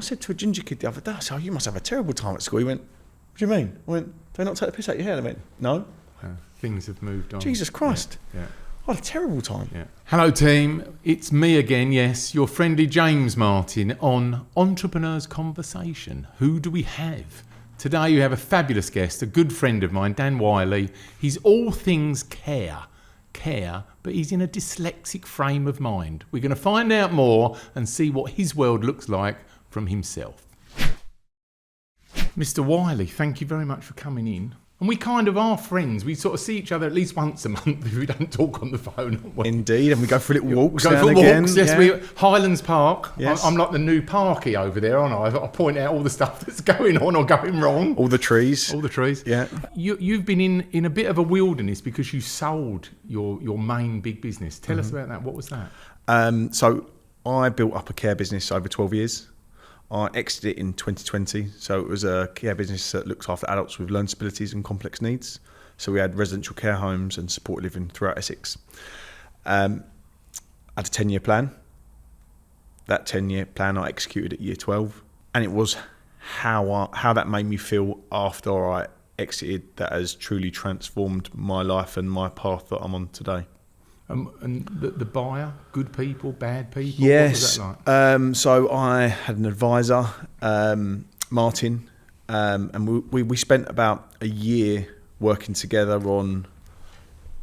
said to a ginger kid the other day, I said, oh, you must have a terrible time at school. He went, what do you mean? I went, do they not take the piss out of your hair? I went, no. Things have moved on. Jesus Christ. Yeah. What a terrible time. Yeah. Hello team, it's me again, yes, your friendly James Martin on Entrepreneurs Conversation. Who do we have? Today you have a fabulous guest, a good friend of mine, Dan Wylie. He's all things care, but he's in a dyslexic frame of mind. We're going to find out more and see what his world looks like from himself. Mr. Wylie, thank you very much for coming in. And we kind of are friends. We sort of see each other at least once a month if we don't talk on the phone. Indeed, and we go for little walks. We go for walks, yes. Yeah. Highlands Park. Yes. I'm like the new parkie over there, aren't I? I point out all the stuff that's going on or going wrong. All the trees. All the trees. Yeah. You've been in a bit of a wilderness because you sold your main big business. Tell us about that. What was that? So I built up a care business over 12 years. I exited it in 2020. So it was a care business that looks after adults with learning disabilities and complex needs. So we had residential care homes and supported living throughout Essex. I had a 10-year plan. That 10-year plan I executed at year 12. And it was how that made me feel after I exited that has truly transformed my life and my path that I'm on today. And the buyer, good people, bad people? Yes. What was that like? So I had an advisor, Martin, and we spent about a year working together on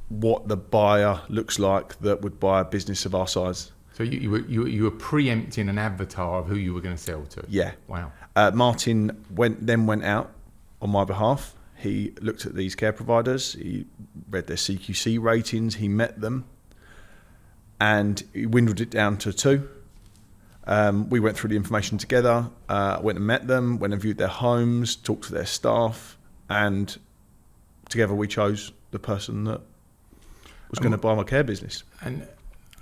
what the buyer looks like that would buy a business of our size. So you were preempting an avatar of who you were going to sell to? Yeah. Wow. Martin went out on my behalf. He looked at these care providers. He read their CQC ratings. He met them. And he dwindled it down to 2. We went through the information together, went and met them, went and viewed their homes, talked to their staff, and together we chose the person that was going to buy my care business. And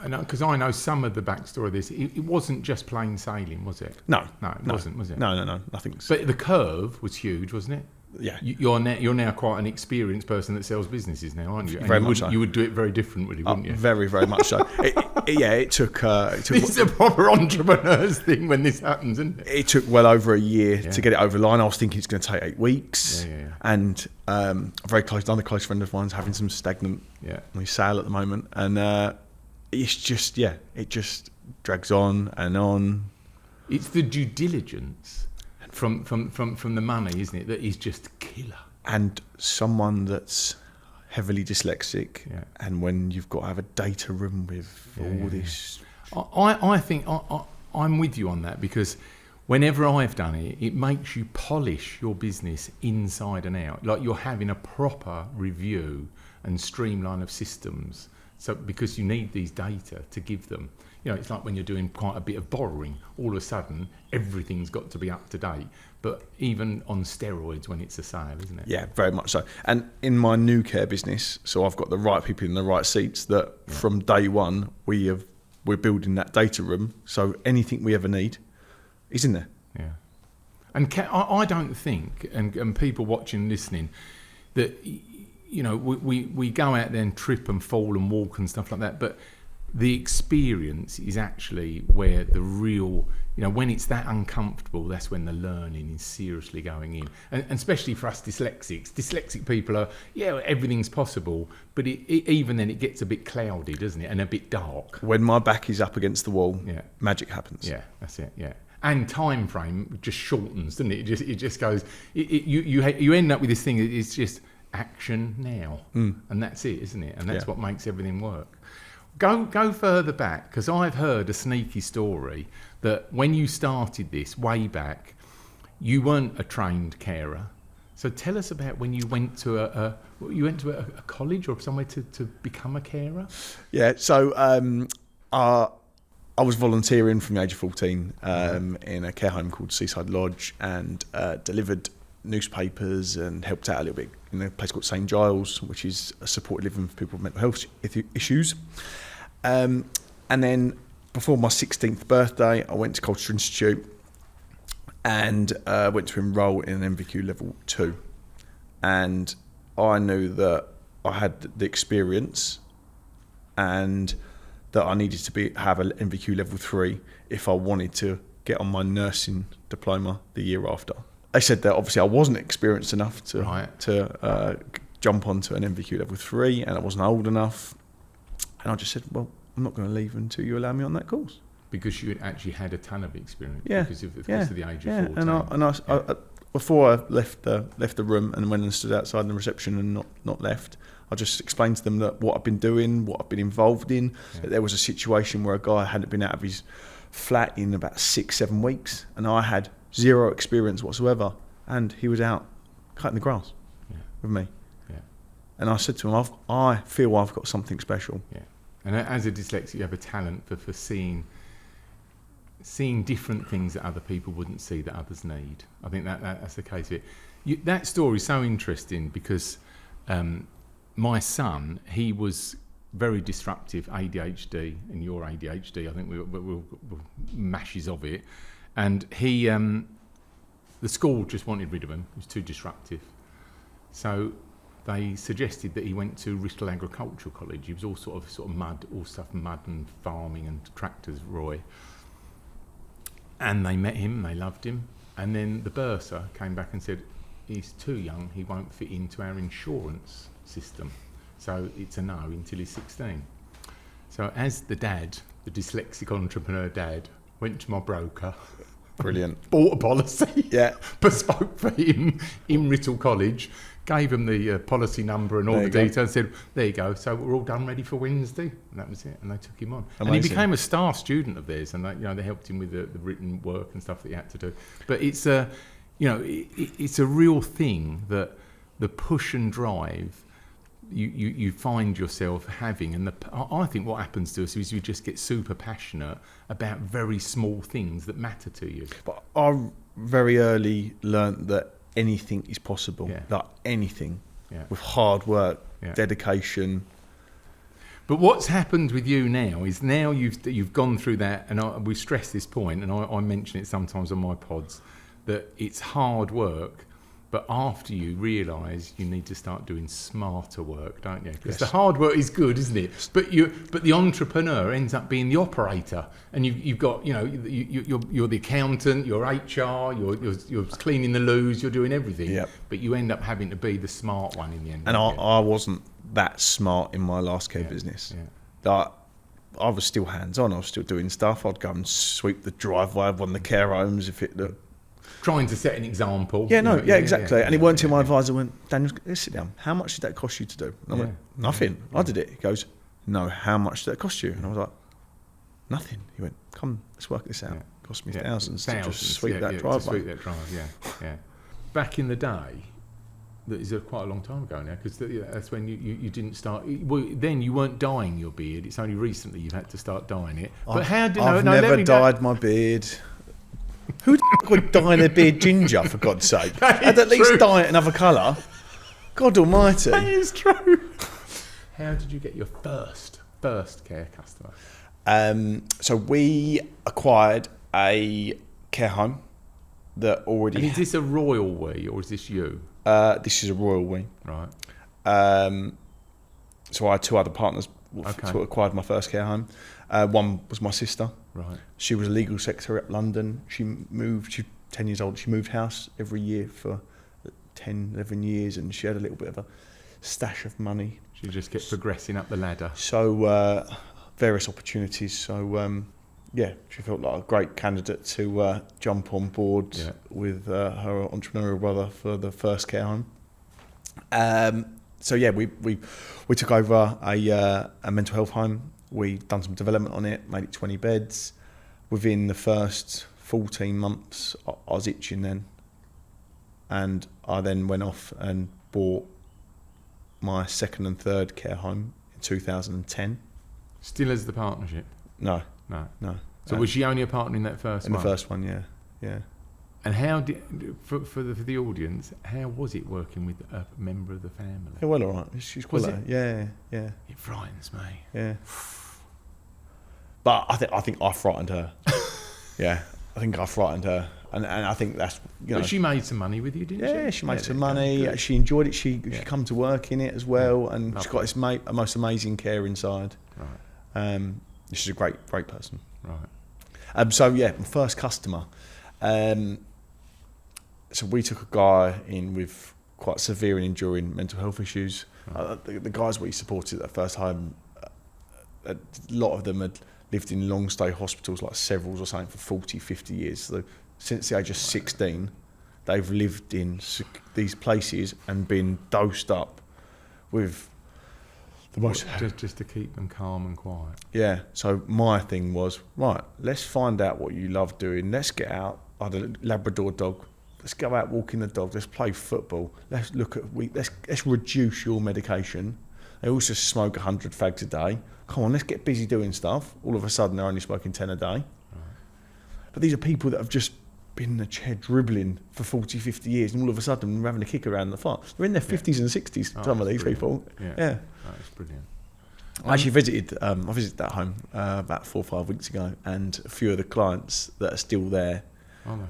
because I know some of the backstory of this, it wasn't just plain sailing, was it? No, it wasn't, was it? No, nothing. But the curve was huge, wasn't it? Yeah. You're now quite an experienced person that sells businesses now, aren't you? And very much so. You would do it very differently, wouldn't you? Very, very much so. It took This is a proper entrepreneur's thing when this happens, isn't it? It took well over a year to get it over the line. I was thinking it's going to take 8 weeks. Yeah. And another close friend of mine's having some stagnant on his sale at the moment. And it's just, it just drags on and on. It's the due diligence from the money, isn't it, that is just killer. And someone that's heavily dyslexic, and when you've got to have a data room with all this... I think I'm with you on that, because whenever I've done it, it makes you polish your business inside and out. Like you're having a proper review and streamline of systems. So because you need these data to give them. You know, it's like when you're doing quite a bit of borrowing, all of a sudden everything's got to be up to date. But even on steroids when it's a sale, isn't it? Yeah, very much so. And in my new care business, so I've got the right people in the right seats that from day one we're building that data room. So anything we ever need is in there. Yeah. And I don't think, and people watching and listening, that, you know, we go out there and trip and fall and walk and stuff like that, but the experience is actually where the real, you know, when it's that uncomfortable, that's when the learning is seriously going in. And especially for us dyslexic people are, everything's possible, but even then it gets a bit cloudy, doesn't it, and a bit dark. When my back is up against the wall, magic happens. Yeah, that's it, yeah. And time frame just shortens, doesn't it? It just goes, you end up with this thing, it's just action now. And that's it, isn't it? And that's what makes everything work. Go further back, because I've heard a sneaky story that when you started this way back, you weren't a trained carer. So tell us about when you went to a college or somewhere to become a carer. Yeah, so I was volunteering from the age of 14 in a care home called Seaside Lodge, and delivered newspapers and helped out a little bit in a place called St Giles, which is a supported living for people with mental health issues. And then before my 16th birthday, I went to Colchester Institute and went to enrol in an NVQ level 2. And I knew that I had the experience and that I needed to have an NVQ level 3 if I wanted to get on my nursing diploma the year after. They said that obviously I wasn't experienced enough to jump onto an NVQ level 3, and I wasn't old enough. And I just said, well, I'm not going to leave until you allow me on that course. Because you actually had a ton of experience. Yeah. Because of the age of 14. And I before I left the room and went and stood outside the reception and not left, I just explained to them that what I've been doing, what I've been involved in, that there was a situation where a guy hadn't been out of his flat in about 6-7 weeks, and I had zero experience whatsoever, and he was out cutting the grass with me. Yeah. And I said to him, I feel I've got something special. Yeah. And as a dyslexic, you have a talent for seeing different things that other people wouldn't see that others need. I think that's the case of it. That story is so interesting because my son, he was very disruptive, ADHD, and your ADHD, I think we're mashes of it. And he, the school just wanted rid of him. He was too disruptive. So they suggested that he went to Bristol Agricultural College. He was all sort of mud, all stuff mud and farming and tractors, Roy. And they met him, they loved him. And then the bursar came back and said, he's too young, he won't fit into our insurance system. So it's a no until he's 16. So as the dad, the dyslexic entrepreneur dad, went to my broker. Brilliant. Bought a policy. Yeah. Bespoke for him in Bristol College. Gave him the policy number and all the details. Said, there you go. So we're all done, ready for Wednesday. And that was it. And they took him on. Amazing. And he became a star student of theirs. And they helped him with the written work and stuff that he had to do. But it's it's a real thing that the push and drive you find yourself having. And I think what happens to us is you just get super passionate about very small things that matter to you. But I very early learnt that anything is possible, like anything, with hard work, dedication. But what's happened with you now is you've gone through that, and we stress this point, and I mention it sometimes on my pods, that it's hard work, but after you realise you need to start doing smarter work, don't you? Because the hard work is good, isn't it? But the entrepreneur ends up being the operator, and you've got you're the accountant, you're HR, you're cleaning the loos, you're doing everything. Yep. But you end up having to be the smart one in the end. And I wasn't that smart in my last care business. Yeah. I was still hands on. I was still doing stuff. I'd go and sweep the driveway of one of the care homes if it looked. Trying to set an example. Exactly. And it weren't until my advisor went, Daniel, let's sit down. How much did that cost you to do? And I went, nothing. I did it. He goes, no, how much did that cost you? And I was like, nothing. He went, come, let's work this out. It cost me thousands to just sweep that driveway. To sweep that drive, yeah. Back in the day, that is quite a long time ago now, because that's when you didn't start. Well, then you weren't dyeing your beard. It's only recently you've had to start dyeing it. But I've never dyed my beard. Who would dye their beard ginger, for God's sake? I'd at least dye it another colour. God almighty. That is true. How did you get your first care customer? So we acquired a care home that already... And is this a royal we, or is this you? This is a royal we. Right. So I had two other partners who acquired my first care home. One was my sister. Right. She was a legal secretary at London. She's 10 years old. She moved house every year for 10, 11 years, and she had a little bit of a stash of money. She just kept progressing up the ladder. So various opportunities. So she felt like a great candidate to jump on board with her entrepreneurial brother for the first care home. We took over a mental health home. We done some development on it, made it 20 beds. Within the first 14 months, I was itching then. And I then went off and bought my second and third care home in 2010. Still as the partnership? No. So was she only a partner in that first one? In the first one, yeah. And how did, for the audience, how was it working with a member of the family? Yeah, well, all right. She's quite yeah. It frightens me. Yeah. But I think I frightened her. Yeah, I think I frightened her, and I think that's But she made some money with you, didn't she? Yeah, she made some money. She enjoyed it. She come to work in it as well, and she's got this a most amazing care inside. Right. She's a great person. Right. So yeah, my first customer. So we took a guy in with quite severe and enduring mental health issues. The guys we supported at the first home, a lot of them had lived in long stay hospitals like Severals or something for 40, 50 years. So since the age of 16, they've lived in these places and been dosed up with the most... Just to keep them calm and quiet. Yeah, so my thing was, right, let's find out what you love doing. Let's get out. I had a Labrador dog. Let's go out walking the dog. Let's play football. Let's look at let's reduce your medication. They also smoke 100 fags a day. Come on, let's get busy doing stuff. All of a sudden, they're only smoking 10 a day. Right. But these are people that have just been in a chair dribbling for 40, 50 years, and all of a sudden, we're having a kick around the fire. They're in their 50s and 60s. Some of these people. Yeah, that's brilliant. I actually visited. I visited that home about 4 or 5 weeks ago, and a few of the clients that are still there. Oh, no.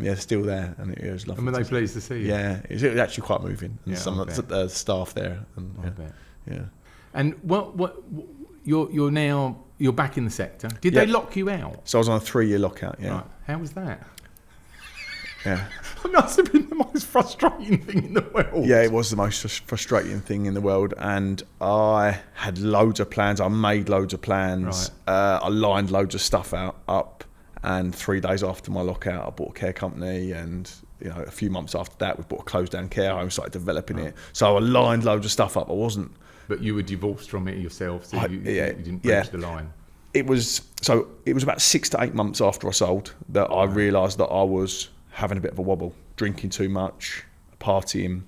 Yeah, still there, and it was lovely. And were they pleased to see you? Yeah, it was actually quite moving. And some of the staff there, and I bet. Yeah. And what you're back in the sector. Did they lock you out? So I was on a 3-year lockout. Yeah. Right. How was that? Yeah. It must have been the most frustrating thing in the world. Yeah, it was the most frustrating thing in the world, and I had loads of plans. I made loads of plans. Right. I lined loads of stuff up. And 3 days after my lockout, I bought a care company, and a few months after that, we bought a closed down care home, started developing it. So I lined loads of stuff up. I wasn't. But you were divorced from it yourself, so you didn't bridge the line. It was about 6 to 8 months after I sold that I realised that I was having a bit of a wobble, drinking too much, partying,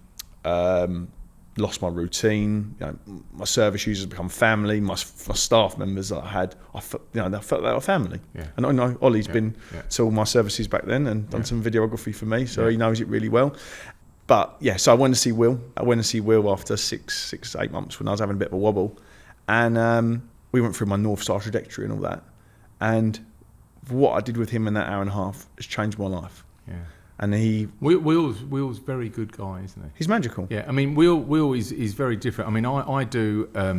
lost my routine. My service users become family. My staff members that I had, I felt they were family. Yeah. And I know Ollie's been to all my services back then and done some videography for me, so he knows it really well. But yeah, so I went to see Will. After 6 to 8 months when I was having a bit of a wobble, and we went through my North Star trajectory and all that. And what I did with him in that hour and a half has changed my life. Yeah. And Will's very good guy, isn't he? He's magical. Yeah, I mean, Will is very different. I mean, I do I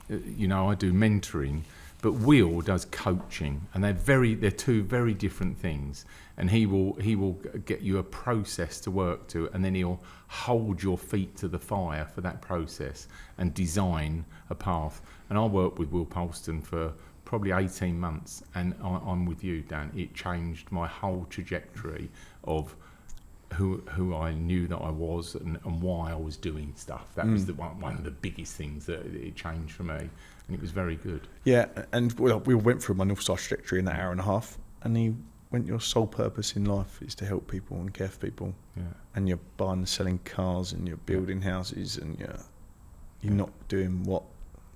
do mentoring, but Will does coaching, and they're two very different things. And he will get you a process to work to, and then he'll hold your feet to the fire for that process and design a path. And I worked with Will Polston for probably 18 months, and I'm with you, Dan. It changed my whole trajectory of who I knew that I was and why I was doing stuff. That was one of the biggest things that it changed for me, and it was very good. Yeah, and we went through my North Star trajectory in that hour and a half, and he went, your sole purpose in life is to help people and care for people. Yeah. And you're buying and selling cars, and you're building houses, and you're not doing what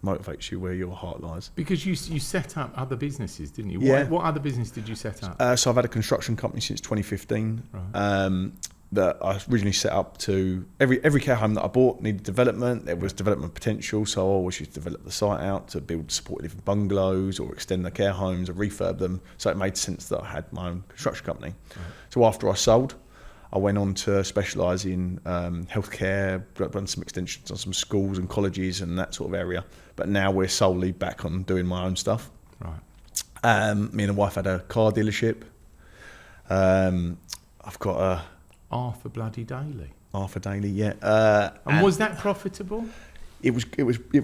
motivates you, where your heart lies. Because you set up other businesses, didn't you? Yeah. What other business did you set up? So I've had a construction company since 2015. Right. That I originally set up to every care home that I bought needed development. There was development potential, so I always used to develop the site out to build supported living bungalows or extend the care homes or refurb them. So it made sense that I had my own construction company. Right. So after I sold, I went on to specialise in healthcare, run some extensions on some schools and colleges and that sort of area. But now we're solely back on doing my own stuff. Right. Me and the wife had a car dealership. I've got a Arthur bloody Daily. Arthur Daily, yeah. And was that profitable? It was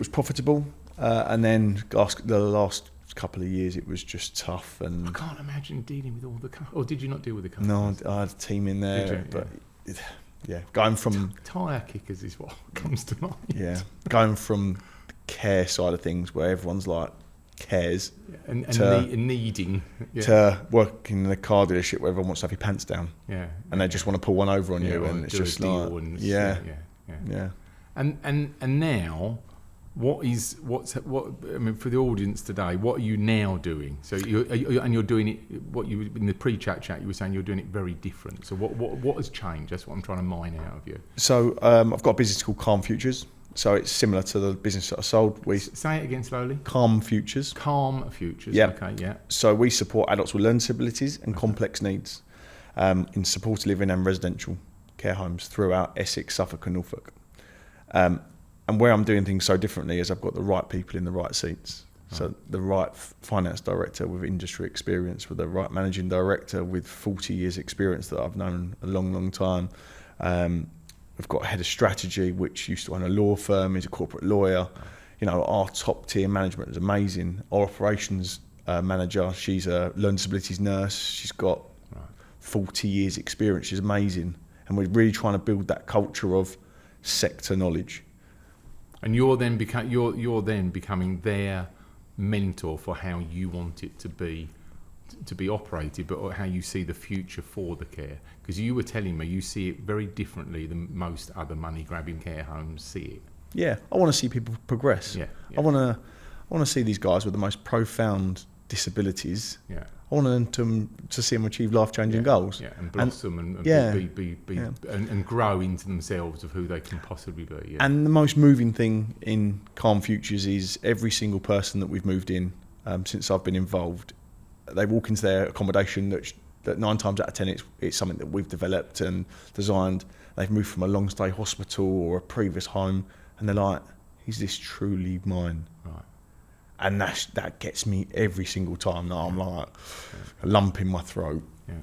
profitable, and then the last couple of years it was just tough. And I can't imagine dealing with all the or did you not deal with the customers? No, I had a team in there, but going from tyre kickers is what comes to mind. Yeah, going from the care side of things where everyone's like cares and needing to working in a car dealership where everyone wants to have your pants down, and they just want to pull one over on you, and it's just like and now what I mean for the audience today, what are you now doing? So you're doing it, what you in the pre-chat you were saying you're doing it very different. So what has changed? That's what I'm trying to mine out of you. So I've got a business called Calm Futures. So it's similar to the business that I sold. Say it again slowly. Calm Futures. Calm Futures. Yeah. Okay. Yeah. So we support adults with learning disabilities and complex needs in supported living and residential care homes throughout Essex, Suffolk, and Norfolk. And where I'm doing things so differently is I've got the right people in the right seats. So the right finance director with industry experience, with the right managing director with 40 years experience that I've known a long, long time. We've got a head of strategy, which used to own a law firm, is a corporate lawyer. You know, our top tier management is amazing. Our operations manager, she's a learning disabilities nurse. She's got 40 years experience. She's amazing. And we're really trying to build that culture of sector knowledge. And you're then becoming their mentor for how you want it to be operated, but how you see the future for the care. Because you were telling me you see it very differently than most other money-grabbing care homes see it. Yeah, I want to see people progress. Yeah. I want to see these guys with the most profound disabilities. Yeah. I want them to see them achieve life-changing goals. Yeah, and blossom and and grow into themselves of who they can possibly be. Yeah. And the most moving thing in Calm Futures is every single person that we've moved in since I've been involved, they walk into their accommodation that 9 times out of 10 it's something that we've developed and designed. They've moved from a long stay hospital or a previous home, and they're like, "Is this truly mine?" Right. And that gets me every single time. Now I'm like a lump in my throat. Yeah.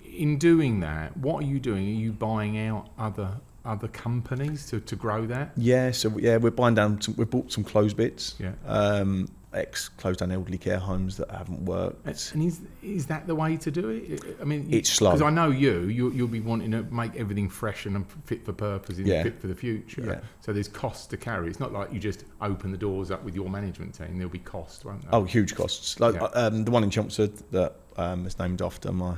In doing that, what are you doing? Are you buying out other companies to grow that? Yeah. So we're buying down. We bought some closed bits. Yeah. Closed down elderly care homes that haven't worked. And is that the way to do it? I mean, it's slow. Because I know you'll be wanting to make everything fresh and fit for purpose and fit for the future. Yeah. So there's costs to carry. It's not like you just open the doors up with your management team. There'll be costs, won't there? Oh, huge costs. Like the one in Chelmsford that is named after my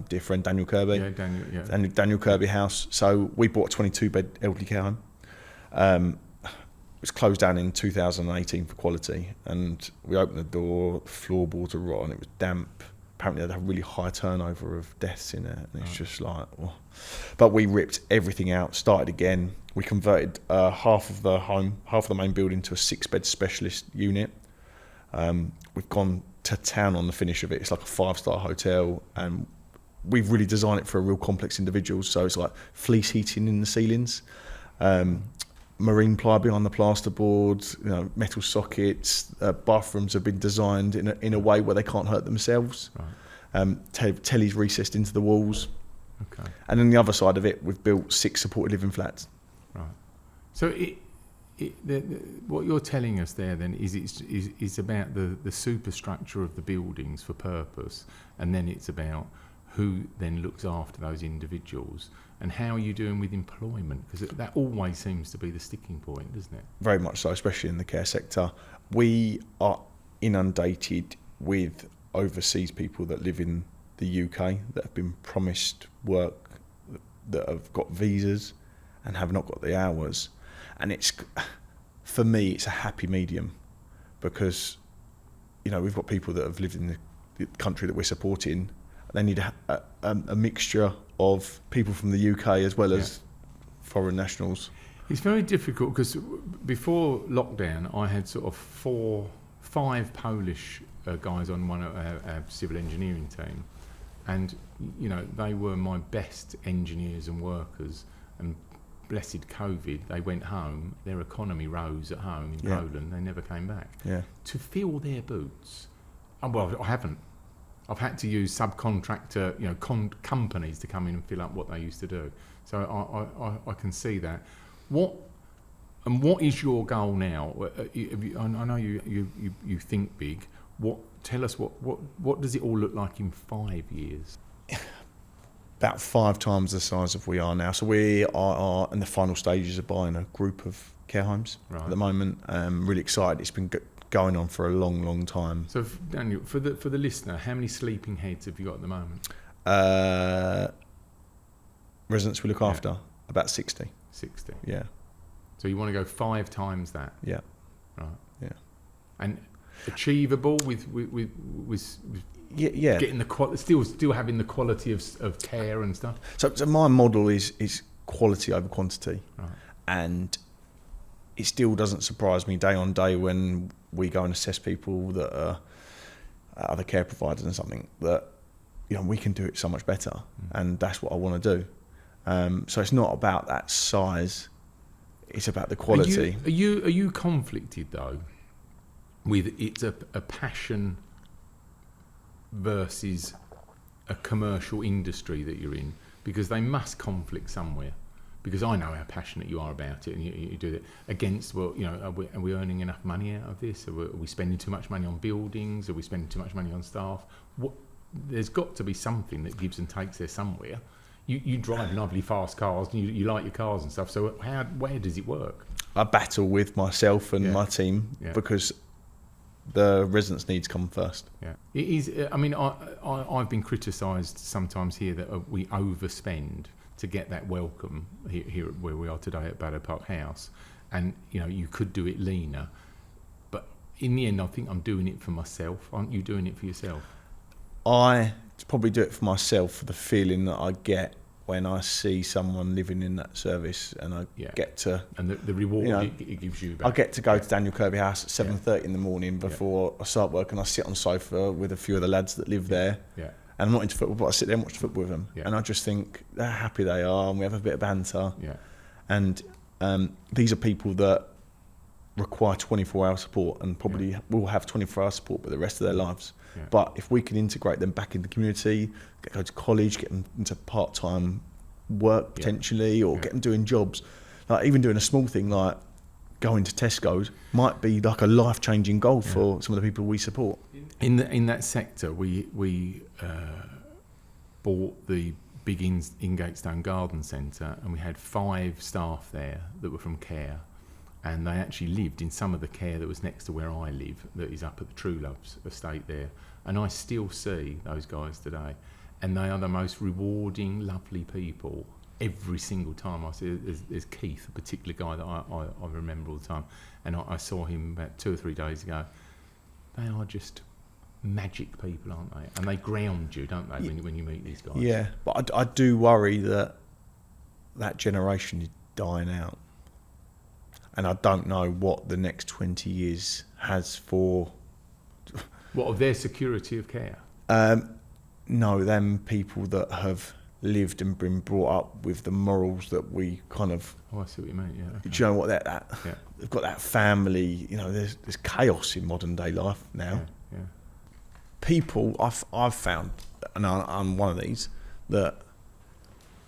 dear friend Daniel Kirby. Yeah, Daniel. Yeah. Daniel Kirby House. So we bought a 22-bed elderly care home. It was closed down in 2018 for quality, and we opened the door, the floorboards were rotten, it was damp. Apparently they had a really high turnover of deaths in there, and it's just like, oh. But we ripped everything out, started again. We converted half of the main building to a 6-bed specialist unit. We've gone to town on the finish of it. It's like a 5-star hotel, and we've really designed it for real complex individuals. So it's like fleece heating in the ceilings. Marine ply behind the plasterboards, metal sockets. Bathrooms have been designed in a way where they can't hurt themselves. Right. Telly's recessed into the walls. Okay. And then the other side of it, we've built 6 supported living flats. Right. So what you're telling us there then is about the superstructure of the buildings for purpose, and then it's about who then looks after those individuals. And how are you doing with employment? Because that always seems to be the sticking point, doesn't it? Very much so, especially in the care sector. We are inundated with overseas people that live in the UK that have been promised work, that have got visas and have not got the hours. And for me, it's a happy medium, because we've got people that have lived in the country that we're supporting. They need a mixture of people from the UK as well as foreign nationals. It's very difficult because before lockdown, I had sort of 5 Polish guys on one of our civil engineering team, and they were my best engineers and workers. And blessed COVID, they went home. Their economy rose at home in Poland. They never came back. Yeah. To fill their boots, well, I haven't. I've had to use subcontractor, companies to come in and fill up what they used to do. So I can see that. What is your goal now? I know you think big. Tell us what does it all look like in 5 years? About 5 times the size of we are now. So we are in the final stages of buying a group of care homes at the moment. Really excited. It's been going on for a long, long time. So, Daniel, for the listener, how many sleeping heads have you got at the moment? Residents we look after, about 60. 60. Yeah. So you want to go 5 times that? Yeah. Right. Yeah. And achievable with getting the still having the quality of care and stuff. So my model is quality over quantity, right. And it still doesn't surprise me day on day when we go and assess people that are other care providers and something that we can do it so much better, and that's what I want to do. So it's not about that size; it's about the quality. Are you conflicted though with it's a passion versus a commercial industry that you're in, because they must conflict somewhere. Because I know how passionate you are about it, and you do it against, well, you know, are we earning enough money out of this? Are we spending too much money on buildings? Are we spending too much money on staff? There's got to be something that gives and takes there somewhere. You drive lovely fast cars, and you like your cars and stuff. So where does it work? I battle with myself and my team because the residents' needs come first. Yeah, it is. I mean, I've been criticised sometimes here that we overspend to get that welcome here where we are today at Baddow Park House, and you know, you could do it leaner, but in the end I think I'm doing it for myself. Aren't you doing it for yourself? I probably do it for myself, for the feeling that I get when I see someone living in that service, and I get to, and the reward, you know, it gives you back. I get to go to Daniel Kirby House at 7:30 in the morning before I start work, and I sit on the sofa with a few of the lads that live there. And I'm not into football, but I sit there and watch football with them. And I just think how happy they are, and we have a bit of banter. And these are people that require 24-hour support, and probably will have 24-hour support for the rest of their lives. But if we can integrate them back in the community, go to college, get them into part-time work potentially, or get them doing jobs, like even doing a small thing like going to Tesco's might be like a life-changing goal for some of the people we support. In that sector, we bought the big Ingatestone Garden Centre, and we had 5 staff there that were from care, and they actually lived in some of the care that was next to where I live, that is up at the True Loves estate there. And I still see those guys today, and they are the most rewarding, lovely people. Every single time I see, there's Keith, a particular guy that I remember all the time, and I saw him about 2 or 3 days ago. They are just magic people, aren't they? And they ground you, don't they, when you meet these guys? Yeah, but I do worry that generation is dying out. And I don't know what the next 20 years has for... What, of their security of care? No, them people that have lived and been brought up with the morals that we kind of... Oh, I see what you mean, yeah. Okay. Do you know what, they've got that family, you know, there's chaos in modern day life now. Yeah. People, I've found, and I'm one of these, that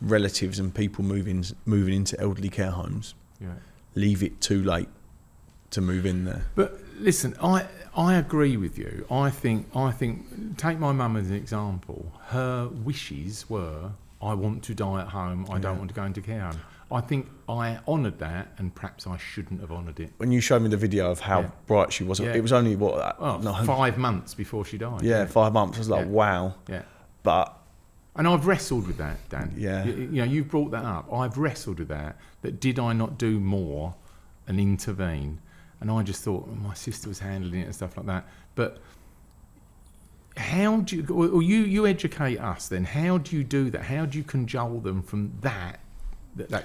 relatives and people moving into elderly care homes leave it too late to move in there. But listen, I agree with you. I think take my mum as an example. Her wishes were, I want to die at home, I don't want to go into care home. I think I honoured that, and perhaps I shouldn't have honoured it. When you showed me the video of how bright she was, it was only 5 months before she died. Yeah, 5 months. I was like, wow. Yeah. But... And I've wrestled with that, Dan. Yeah. You know, you've brought that up. I've wrestled with that did I not do more and intervene? And I just thought, my sister was handling it and stuff like that. But how do you... Or you educate us then. How do you do that? How do you cajole them from that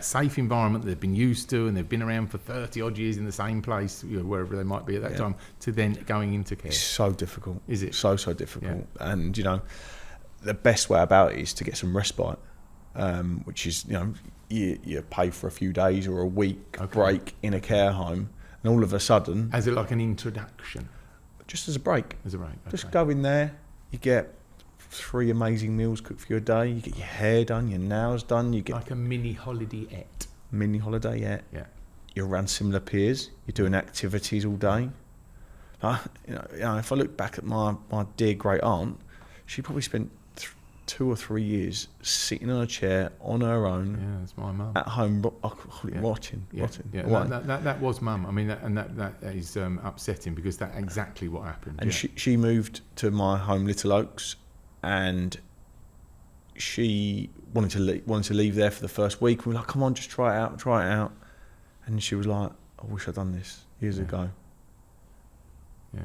safe environment that they've been used to, and they've been around for 30 odd years in the same place, you know, wherever they might be at that time, to then going into care? It's so difficult. Is it? So difficult. And, you know, the best way about it is to get some respite, which is, you know, you pay for a few days or a week break in a care home, and all of a sudden... As like an introduction? Just as a break. As a break, okay. Just go in there, you get 3 amazing meals cooked for you a day, you get your hair done, your nails done, you get... Like a mini holiday-ette. Yeah. You're around similar peers, you're doing activities all day. You know, if I look back at my dear great aunt, she probably spent 2 or 3 years sitting on a chair on her own. Yeah, that's my mum. At home, rotting. Yeah. That was mum. I mean, that is upsetting, because that's exactly what happened. And she moved to my home, Little Oaks, and she wanted to leave there for the first week. We were like, come on, just try it out. And she was like, I wish I'd done this years ago. Yeah,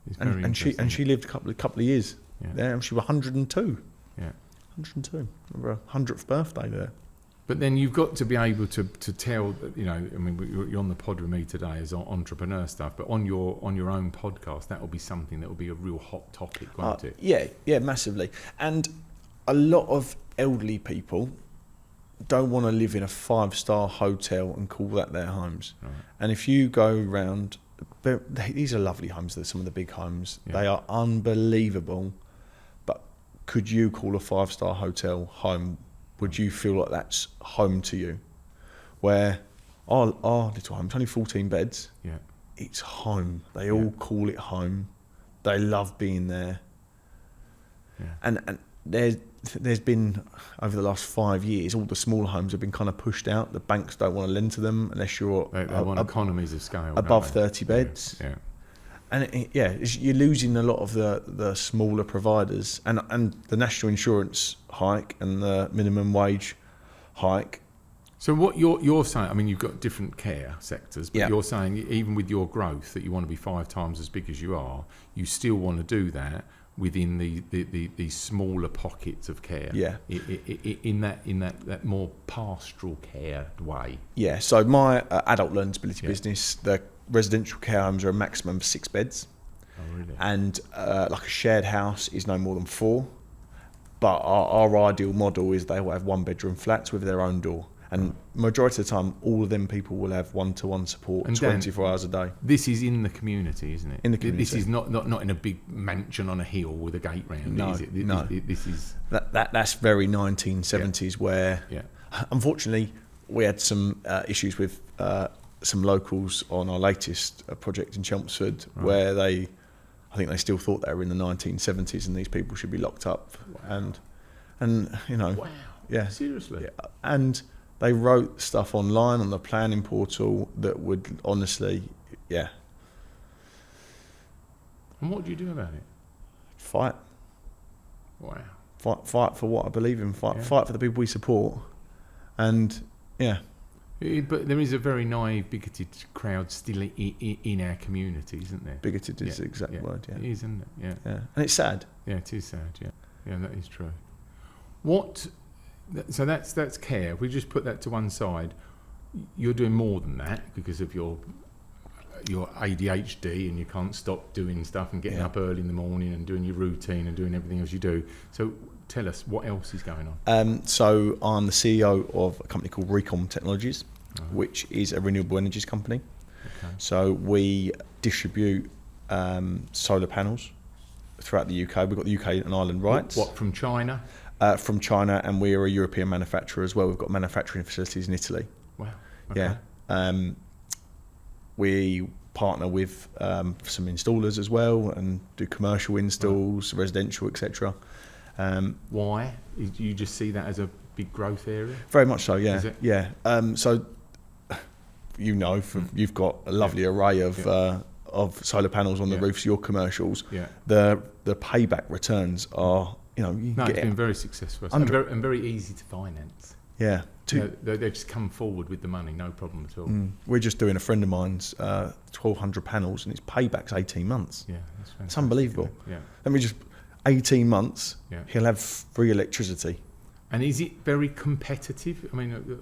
it's very interesting. And she lived a couple of years there, and she was 102. Yeah, 102. Her 100th birthday there. But then you've got to be able to tell, you know, I mean, you're on the pod with me today as entrepreneur stuff, but on your own podcast, that will be something that will be a real hot topic, won't it? Yeah, massively. And a lot of elderly people don't want to live in a 5-star hotel and call that their homes. Right. And if you go around these are lovely homes. They're some of the big homes. Yeah. They are unbelievable. But could you call a 5-star hotel home? Would you feel like that's home to you? Where our little home's only 14 beds. Yeah. It's home. They all call it home. They love being there. Yeah. And there's been, over the last 5 years, all the smaller homes have been kind of pushed out. The banks don't want to lend to them unless you're They want economies of scale. above don't they? 30 beds. Yeah. And you're losing a lot of the smaller providers, and the national insurance hike and the minimum wage hike. So what you're saying, I mean, you've got different care sectors, but Yeah. you're saying even with your growth that you want to be 5 times as big as you are, you still want to do that within the smaller pockets of care. Yeah. In that more pastoral care way. Yeah. So my adult learning disability Yeah. business, the residential care homes are a maximum of 6 beds, Oh, really? and like a shared house is no more than 4. But our ideal model is they will have 1-bedroom flats with their own door. And majority of the time, all of them people will have one-to-one support And Dan, 24 hours a day. This is in the community, isn't it? In the community. This is not in a big mansion on a hill with a gate round No, it, is it? no. This is... That's very 1970s where, Yeah. unfortunately, we had some issues with some locals on our latest project in Chelmsford, where I think they still thought they were in the 1970s and these people should be locked up. Wow. And you know, Wow. yeah, Seriously? yeah. And they wrote stuff online on the planning portal that would honestly, yeah, And what do you do about it? fight Wow. for what I believe in, fight Yeah. for the people we support, and yeah. But there is a very naive, bigoted crowd still in our community, isn't there? Bigoted is the Yeah, exact word, yeah. It is, isn't it? Yeah. Yeah, and it's sad. Yeah, it is sad, yeah. Yeah, that is true. So that's care. If we just put that to one side, you're doing more than that because of your ADHD and you can't stop doing stuff and getting up early in the morning and doing your routine and doing everything else you do. So tell us, what else is going on? So I'm the CEO of a company called Recom Technologies, which is a renewable energies company. Okay. So we distribute solar panels throughout the UK. We've got the UK and Ireland rights. What from China? From China, and we are a European manufacturer as well. We've got manufacturing facilities in Italy. Wow. Okay. Yeah. We partner with some installers as well and do commercial installs, residential, etc. Why? Do you just see that as a big growth area? Very much so, yeah. Is it? Yeah. So, you've got a lovely array of solar panels on the roofs of your commercials. Yeah. The payback returns are, you No, get it's been very successful and very easy to finance. Yeah. They just come forward with the money, no problem at all. We're just doing a friend of mine's 1,200 panels, and its payback's 18 months. Yeah, that's fantastic. It's unbelievable. Yeah. Let me just 18 months. Yeah. He'll have free electricity. And is it very competitive? I mean,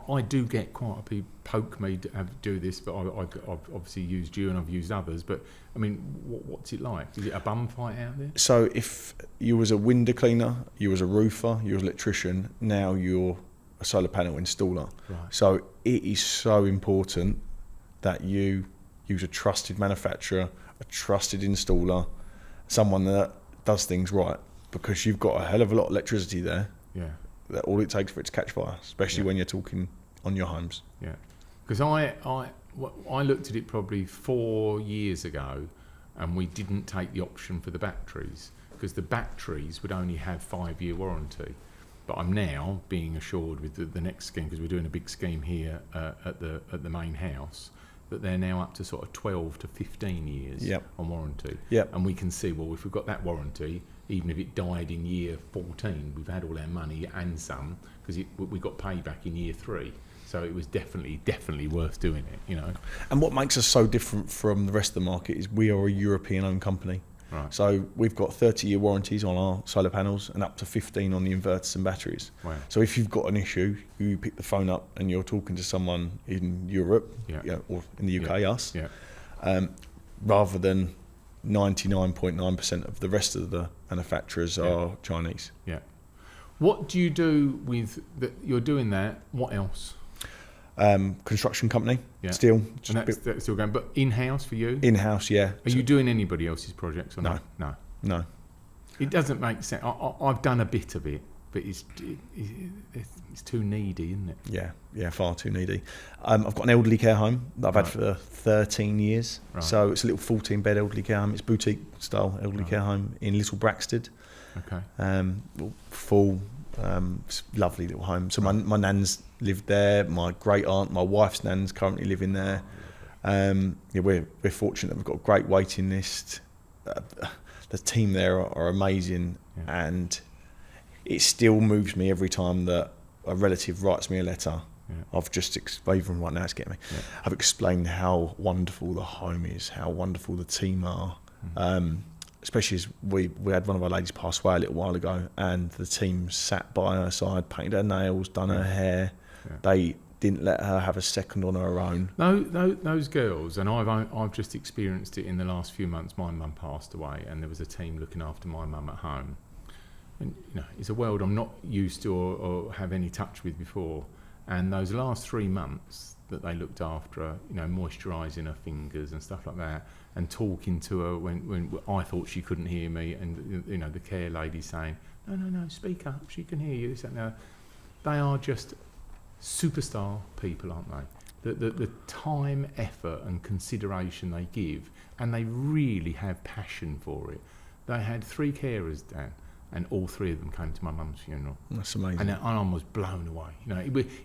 I do get quite a few poke me to do this, but I've obviously used you and I've used others. But I mean, what's it like? Is it a bum fight out there? So if you was a window cleaner, you was a roofer, you was an electrician, now you're a solar panel installer. Right. So it is so important that you use a trusted manufacturer, a trusted installer, someone that does things right, because you've got a hell of a lot of electricity there. Yeah. That all it takes for it to catch fire, especially when you're talking on your homes. Yeah. Because I looked at it probably 4 years ago, and we didn't take the option for the batteries because the batteries would only have 5-year warranty. But I'm now being assured with the next scheme, because we're doing a big scheme here at the main house, that they're now up to sort of 12 to 15 years on warranty. Yep. And we can see, well, if we've got that warranty, even if it died in year 14, we've had all our money and some, because we got payback in year 3. So it was definitely worth doing it, And what makes us so different from the rest of the market is we are a European-owned company. Right. So we've got 30-year warranties on our solar panels and up to 15 on the inverters and batteries. Wow. So if you've got an issue, you pick the phone up and you're talking to someone in Europe, or in the UK, us, rather than 99.9% of the rest of the manufacturers are Chinese. Yeah. What do you do with that? You're doing that. What else? Construction company, Yeah. still. And that's still going. But in-house for you? In-house, yeah. Are you doing anybody else's projects or No. not? No. No. It doesn't make sense. I've done a bit of it, but it's too needy, isn't it? Yeah, far too needy. I've got an elderly care home that I've had for 13 years. Right. So it's a little 14-bed elderly care home. It's boutique style elderly care home in Little Braxted. Okay. Full, it's a lovely little home. So my nan's lived there. My great aunt, my wife's nan's currently living there. We're fortunate that we've got a great waiting list. The team there are amazing, and it still moves me every time that a relative writes me a letter. I've just even right now it's getting me. I've explained how wonderful the home is, how wonderful the team are. Especially as we had one of our ladies pass away a little while ago, and the team sat by her side, painted her nails, done her hair. They didn't let her have a second on her own. No, those girls, and I've just experienced it in the last few months. My mum passed away, and there was a team looking after my mum at home. And it's a world I'm not used to or have any touch with before. And those last 3 months that they looked after her, moisturising her fingers and stuff like that, and talking to her when I thought she couldn't hear me, and the care lady saying, no, speak up, she can hear you. They are just superstar people, aren't they? The time, effort and consideration they give, and they really have passion for it. They had 3 carers, Dan, and all 3 of them came to my mum's funeral. That's amazing. And I was blown away.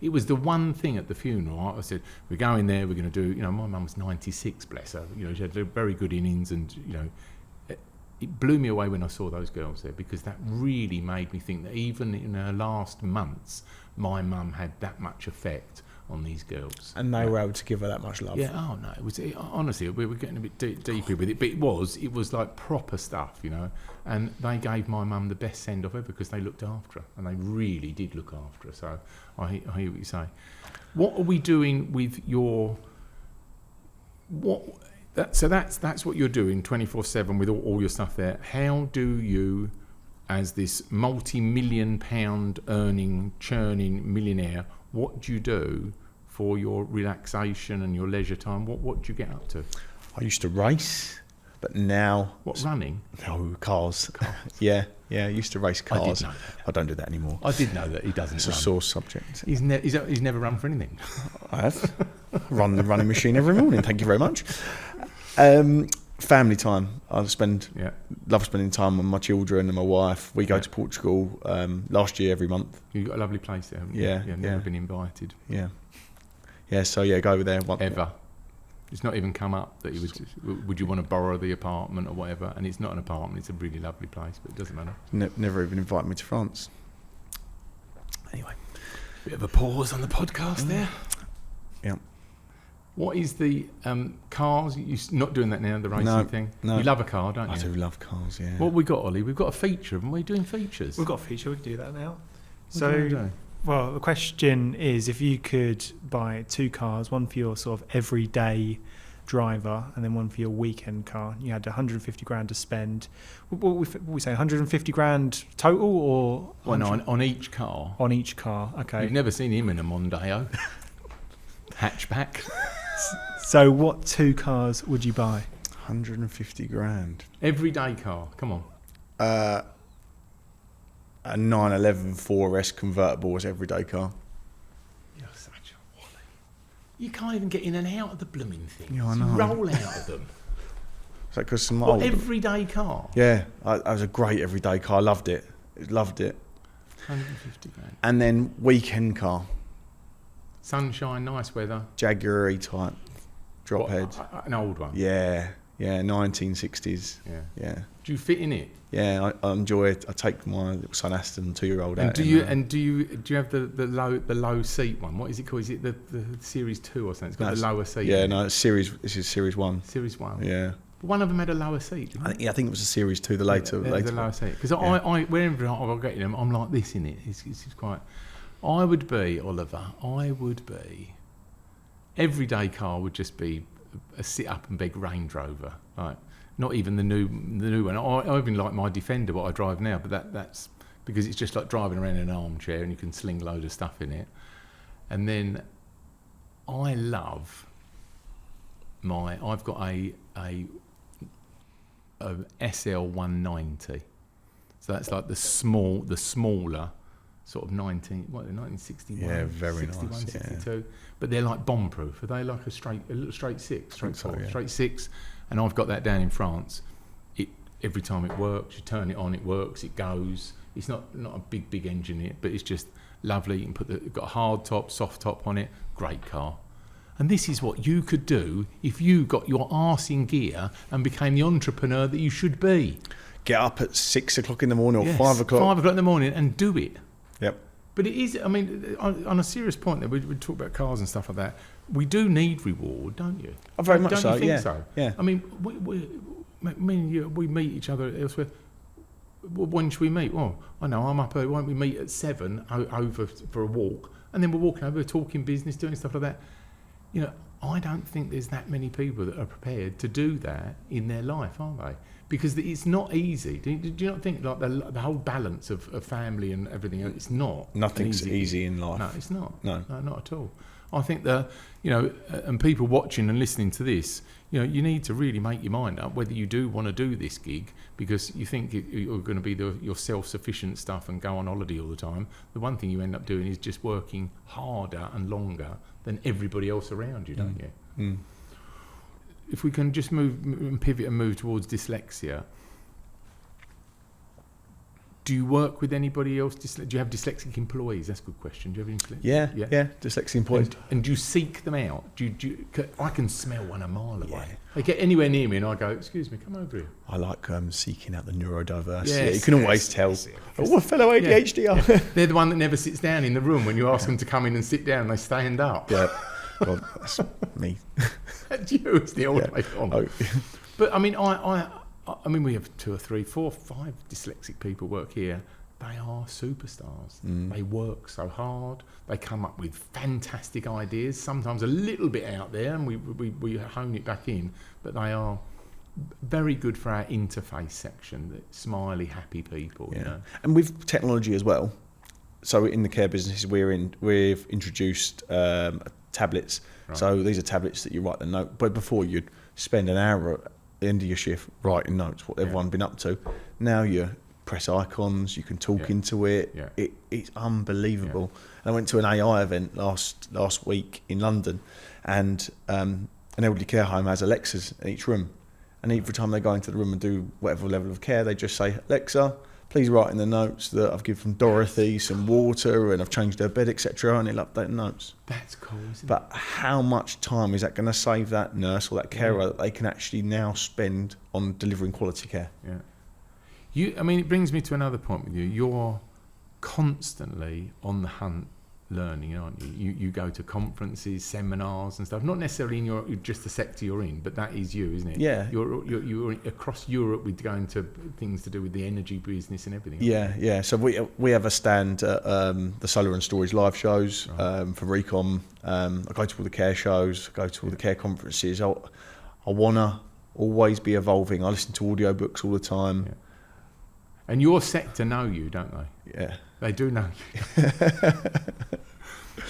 It was the one thing at the funeral. I said, we're going there, we're going to do, my mum was 96, bless her. She had very good innings, and, it blew me away when I saw those girls there, because that really made me think that even in her last months, my mum had that much effect on these girls. And they were able to give her that much love. Yeah, honestly, we were getting a bit deeper with it, but it was like proper stuff, and they gave my mum the best send-off ever, because they looked after her, and they really did look after her. So I hear what you say. What are we doing with your... So that's what you're doing 24/7 with all your stuff there. How do you, as this multi-million pound earning, churning millionaire, what do you do for your relaxation and your leisure time? What do you get up to? I used to race, but now... What, running? No, cars. Yeah, I used to race cars. I did know that. I don't do that anymore. I did know that he doesn't It's run. a sore subject. He's never run for anything. I have. Run the running machine every morning, thank you very much. Family time. I love spending time with my children and my wife. We go to Portugal last year every month. You've got a lovely place there, haven't you? Yeah. Never been invited. Yeah, so go over there. Ever. It's not even come up that you would you want to borrow the apartment or whatever, and it's not an apartment, it's a really lovely place, but it doesn't matter. Never even invited me to France. Anyway. Bit of a pause on the podcast there. Yeah. What is the cars? You're not doing that now, the racing thing? No. You love a car, don't you? I do love cars, yeah. What have we got, Ollie? We've got a feature, haven't we? Doing features. We've got a feature, we can do that now. What do you wanna do? Well, the question is, if you could buy 2 cars, one for your sort of everyday driver and then one for your weekend car, you had 150 grand to spend. What we say, 150 grand total, or on each car? On each car, okay. You've never seen him in a Mondeo hatchback. So what 2 cars would you buy? 150 grand. Everyday car, come on. A 911 4S convertible as everyday car. You're such a wally. You can't even get in and out of the blooming thing. Yeah, I know. You roll out of them. Is that because some What, old... everyday car? Yeah, it was a great everyday car. I loved it. 150 grand. And then weekend car. Sunshine, nice weather. Jaguar-y type drop head. An old one. Yeah, 1960s. Yeah. Do you fit in it? Yeah, I enjoy it. I take my little son Aston, 2-year-old out. Do you have the low seat one? What is it called? Is it the Series 2 or something? It's got the lower seat. Yeah, no, this is Series 1. Series 1. Yeah. But one of them had a lower seat, didn't it? I think it was a Series 2, the later. The lower seat. Because I whenever I get in them, I'm like this in it. It's quite... I would be, Oliver, everyday car would just be a sit-up and beg Range Rover. Like, not even the new one. I even like my Defender, what I drive now, but that's because it's just like driving around in an armchair and you can sling a load of stuff in it. And then I love I've got a SL190, so that's like the smaller sort of 1961, Yeah, very 61, nice, 62. But they're like bomb proof. Are they like a little straight six, straight So, four, yeah. straight six? And I've got that down in France. Every time it works, you turn it on, it works, it goes. It's not a big engine in it, but it's just lovely. You can you've got a hard top, soft top on it. Great car. And this is what you could do if you got your arse in gear and became the entrepreneur that you should be. Get up at 6 o'clock in the morning or Yes, 5 o'clock. 5 o'clock in the morning and do it. Yep. But it is, I mean, on a serious point, we talk about cars and stuff like that. We do need reward, don't you? Oh, very much don't so, you think yeah. so? Yeah. I mean, me and you, we meet each other elsewhere. When should we meet? Well, I know, I'm up early. Why don't we meet at 7 over for a walk? And then we're walking over, talking business, doing stuff like that. You know, I don't think there's that many people that are prepared to do that in their life, are they? Because it's not easy. Do you not think like the whole balance of family and everything? It's not. Nothing's easy in life. No, it's not. No, not at all. I think and people watching and listening to this, you need to really make your mind up whether you do want to do this gig because you think you're going to be your self-sufficient stuff and go on holiday all the time. The one thing you end up doing is just working harder and longer than everybody else around you, don't you? Mm. If we can just pivot and move towards dyslexia, do you work with anybody else? Do you have dyslexic employees? That's a good question. Do you have any? Yeah. Dyslexic employees. And do you seek them out? I can smell one a mile away. They get anywhere near me and I go, excuse me, come over here. I like seeking out the neurodiverse. Yes, you can always tell. Oh, a fellow ADHD. Yeah. They're the one that never sits down in the room. When you ask them to come in and sit down, they stand up. Yeah. God, that's me. That's you. It's the old way on. Oh. But I mean, I mean, we have 2 or 3, 4, 5 dyslexic people work here. They are superstars. They work so hard. They come up with fantastic ideas, sometimes a little bit out there, and we hone it back in. But they are very good for our interface section, the smiley, happy people. Yeah. You know? And with technology as well. So in the care business, we've introduced tablets. Right. So these are tablets that you write the note. But before you'd spend an hour at the end of your shift writing notes, what everyone been up to. Now you press icons, you can talk into it. Yeah. It's unbelievable. And I went to an AI event last week in London, and an elderly care home has Alexas in each room. And every time they go into the room and do whatever level of care, they just say, Alexa, please write in the notes that I've given Dorothy some water and I've changed her bed, etc. And it'll update the notes. That's cool, isn't it? But how much time is that going to save that nurse or that carer that they can actually now spend on delivering quality care? Yeah. I mean, it brings me to another point with you. You're constantly on the hunt learning, aren't you? You go to conferences, seminars and stuff, not necessarily in just the sector you're in, but that is you, isn't it? Yeah. You're across Europe with going to things to do with the energy business and everything. Yeah. So we have a stand at the Solar and Storage live shows for Recom. I go to all the care shows, go to all the care conferences. I want to always be evolving. I listen to audiobooks all the time. Yeah. And your sector know you, don't they? Yeah. They do know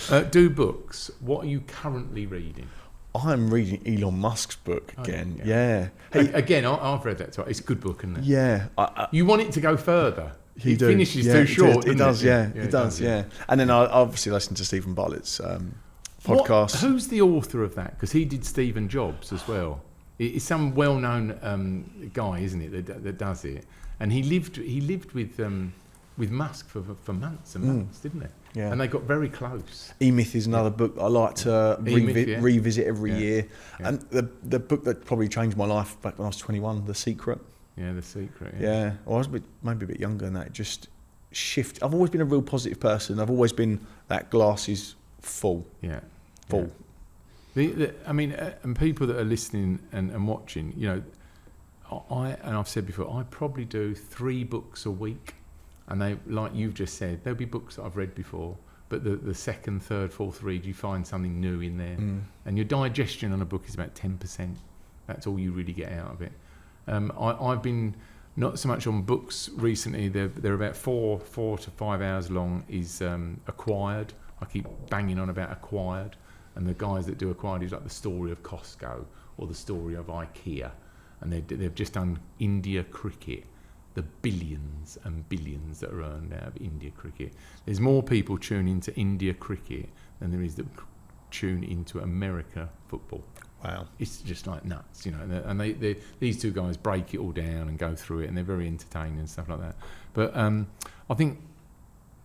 you. Do books. What are you currently reading? I'm reading Elon Musk's book again. Yeah. Hey, again, I've read that. It's a good book, isn't it? Yeah. You want it to go further. It do. finishes too short. It does. It does. And then I obviously listen to Stephen Bartlett's podcast. Who's the author of that? Because he did Stephen Jobs as well. It's some well-known guy, isn't it, that does it? And he lived with Musk for months and months, didn't he? Yeah. And they got very close. E-Myth is another book I like to revisit every year. Yeah. And the book that probably changed my life back when I was 21, The Secret. Yeah, The Secret. Yeah. Well, I was maybe a bit younger than that. It just shift. I've always been a real positive person. I've always been that glass is full. Yeah. Full. Yeah. And people that are listening and watching, I've said before, I probably do 3 books a week. And they, like you've just said, there'll be books that I've read before, but the second, third, fourth read, you find something new in there. And your digestion on a book is about 10%. That's all you really get out of it. I've been not so much on books recently. They're about 4 to 5 hours long. Is Acquired. I keep banging on about Acquired. and the guys that do acquired is like the story of Costco or the story of IKEA, and they've just done India cricket, the billions and billions that are earned out of India cricket. There's more people tune into India cricket than there is that tune into America football. Wow. It's just like nuts, you know. And they these two guys break it all down and go through it, and they're very entertaining and stuff like that. But I think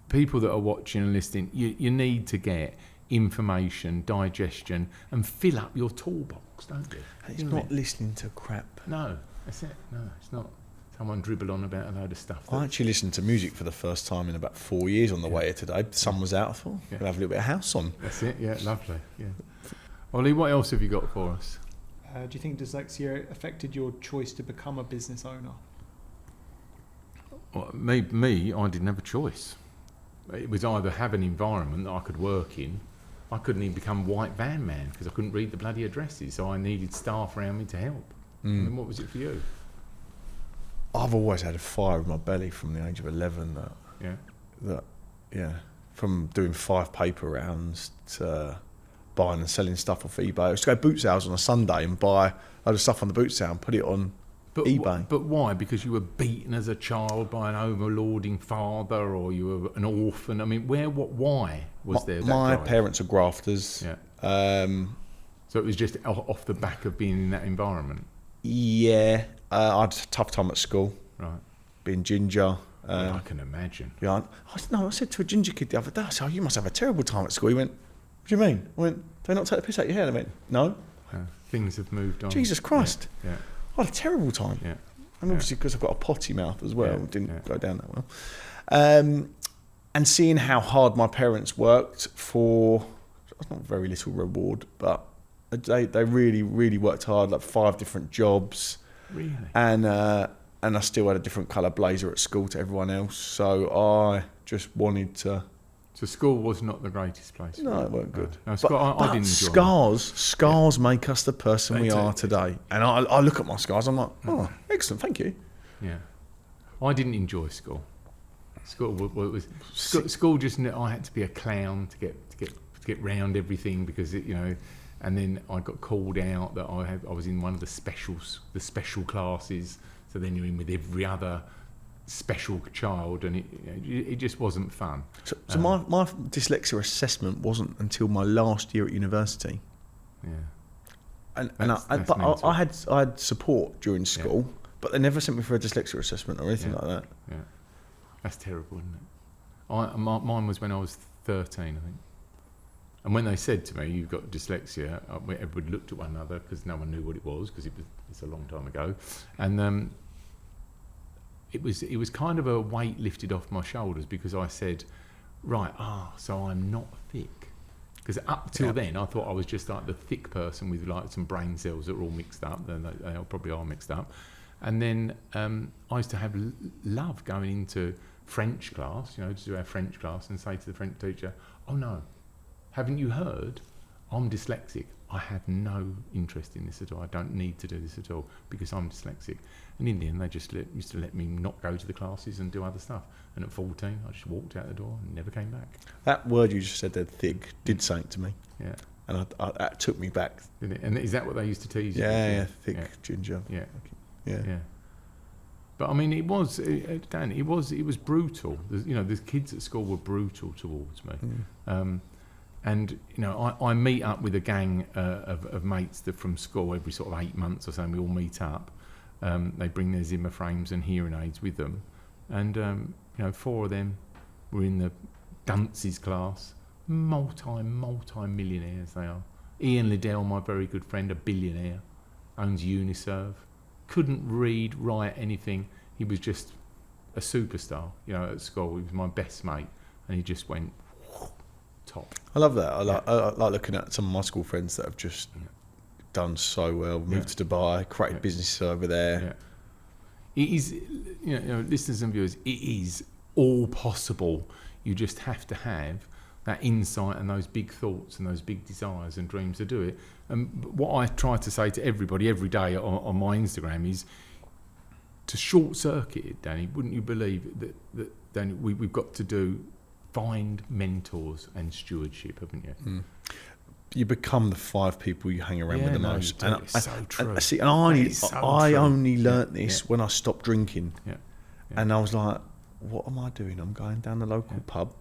people that are watching and listening, you need to get information, digestion, and fill up your toolbox, don't you? And it's not listening to crap. No, that's it. No, it's not. Someone dribble on about a load of stuff. I actually listened to music for the first time in about 4 years on the way here today. The sun was out. I thought, we'll have a little bit of house on. That's it, yeah, lovely. Yeah. Ollie, what else have you got for us? Do you think dyslexia affected your choice to become a business owner? Well, me, I didn't have a choice. It was either have an environment that I could work in. I couldn't even become white van man because I couldn't read the bloody addresses, so I needed staff around me to help. I mean, what was it for you? I've always had a fire in my belly from the age of 11 from doing 5 paper rounds to buying and selling stuff off eBay. I used to go boot sales on a Sunday and buy a load of stuff on the boot sale and put it on eBay. But why? Because you were beaten as a child by an overlording father, or you were an orphan? I mean, why was there that My drive? parents are grafters. Yeah. So it was just off the back of being in that environment? Yeah. I had a tough time at school. Right. Being ginger. I can imagine. Yeah. I said to a ginger kid the other day, I said, "Oh, you must have a terrible time at school." He went, "What do you mean?" I went, "Do they not take the piss out of your head?" I went, "No." Things have moved on. Jesus Christ. Yeah. I had a terrible time. Yeah. And obviously because I've got a potty mouth as well, it didn't go down that well. And seeing how hard my parents worked for not very little reward, but they really, really worked hard, like 5 different jobs. Really? And I still had a different colour blazer at school to everyone else. So I just wanted to... So school was not the greatest place? No, it weren't good. No, I didn't enjoy scars make us the person we are today. And I look at my scars, I'm like, oh, excellent, thank you. Yeah. I didn't enjoy school. School just, I had to be a clown to get round everything because, and then I got called out that I was in one of the special classes. So then you're in with every other special child, and it just wasn't fun. So my dyslexia assessment wasn't until my last year at university. Yeah. But I had support during school, but they never sent me for a dyslexia assessment or anything like that. Yeah. That's terrible, isn't it? Mine was when I was 13, I think. And when they said to me, "You've got dyslexia," everybody looked at one another because no one knew what it was because it's a long time ago, and it was kind of a weight lifted off my shoulders because I said, right, so I'm not thick. Because up till then, I thought I was just like the thick person with like some brain cells that were all mixed up. They probably are mixed up. And then I used to have love going into French class, to do our French class and say to the French teacher, "Oh no, haven't you heard? I'm dyslexic. I have no interest in this at all. I don't need to do this at all because I'm dyslexic." And in the end, they just used to let me not go to the classes and do other stuff. And at 14, I just walked out the door and never came back. That word you just said there, thick, did something to me. Yeah. And that took me back. Didn't it? And is that what they used to tease you? Yeah, thick, ginger. Yeah. Yeah. But I mean, it was, Dan, it was brutal. The kids at school were brutal towards me. And I meet up with a gang of mates that from school every sort of 8 months or so, and we all meet up. They bring their Zimmer frames and hearing aids with them, and 4 of them were in the dunces class, multi-millionaires they are. Ian Liddell, my very good friend, a billionaire, owns Uniserve, couldn't read, write anything. He was just a superstar, at school. He was my best mate, and he just went top. I love that. I like looking at some of my school friends that have just done so well, moved to Dubai, created businesses over there. Yeah. It is, listeners and viewers, it is all possible. You just have to have that insight and those big thoughts and those big desires and dreams to do it. And what I try to say to everybody every day on my Instagram is to short circuit it, Danny. Wouldn't you believe that Danny, we've got to find mentors and stewardship, haven't you? you become the 5 people you hang around with the most. And it's so true. I only learnt this when I stopped drinking. Yeah. And I was like, what am I doing? I'm going down the local pub,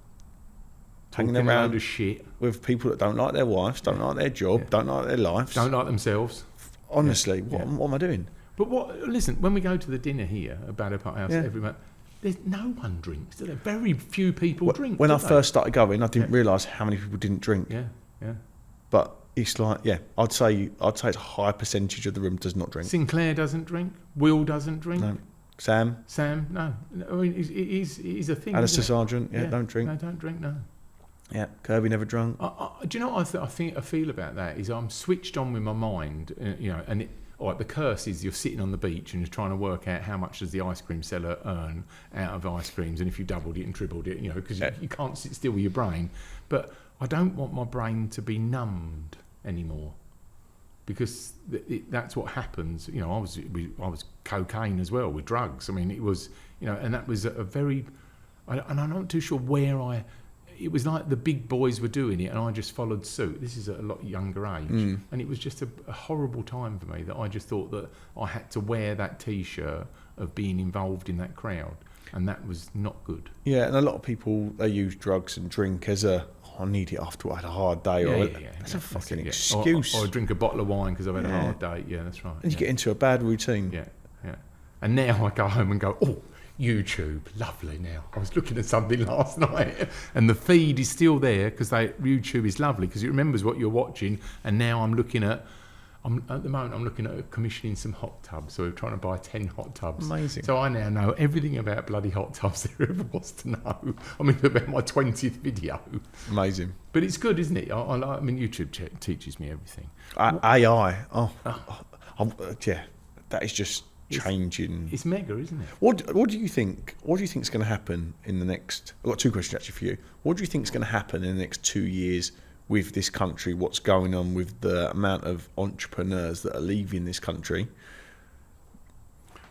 Talking hanging around of shit, with people that don't like their wives, don't like their job, don't like their lives, don't like themselves. Honestly, what am I doing? But listen, when we go to the dinner here at Baddow Park House every month, there's no one drinks. Do there? Very few people drink. When I first started going, I didn't realise how many people didn't drink. Yeah, yeah. But it's like, I'd say it's a high percentage of the room does not drink. Sinclair doesn't drink. Will doesn't drink. No. Sam, no. I mean, it is a thing. Alistair Sargent, don't drink. No, don't drink. No. Yeah, Kirby never drunk. Do you know what I feel about that? Is I'm switched on with my mind, and the curse is you're sitting on the beach and you're trying to work out how much does the ice cream seller earn out of ice creams, and if you doubled it and tripled it, because you can't sit still with your brain. But I don't want my brain to be numbed anymore, because that's what happens. I was cocaine as well with drugs. I mean, it was, and that was a very, and I'm not too sure where it was like the big boys were doing it and I just followed suit. This is at a lot younger age. And it was just a horrible time for me that I just thought that I had to wear that T-shirt of being involved in that crowd. And that was not good. Yeah, and a lot of people, they use drugs and drink as I need it after I had a hard day. That's a fucking excuse. Or drink a bottle of wine because I've had a hard day. Yeah, that's right. And you get into a bad routine. Yeah. And now I go home and go, YouTube, lovely now. I was looking at something last night and the feed is still there because YouTube is lovely because it remembers what you're watching. And now at the moment I'm looking at commissioning some hot tubs. So we're trying to buy 10 hot tubs. Amazing. So I now know everything about bloody hot tubs there ever was to know. I mean, about my 20th video. Amazing. But it's good, isn't it? I mean, YouTube teaches me everything. AI. That is just changing. It's mega, isn't it? What do you think? What do you think is going to happen in the next? I've got 2 questions actually for you. What do you think is going to happen in the next 2 years with this country? What's going on with the amount of entrepreneurs that are leaving this country?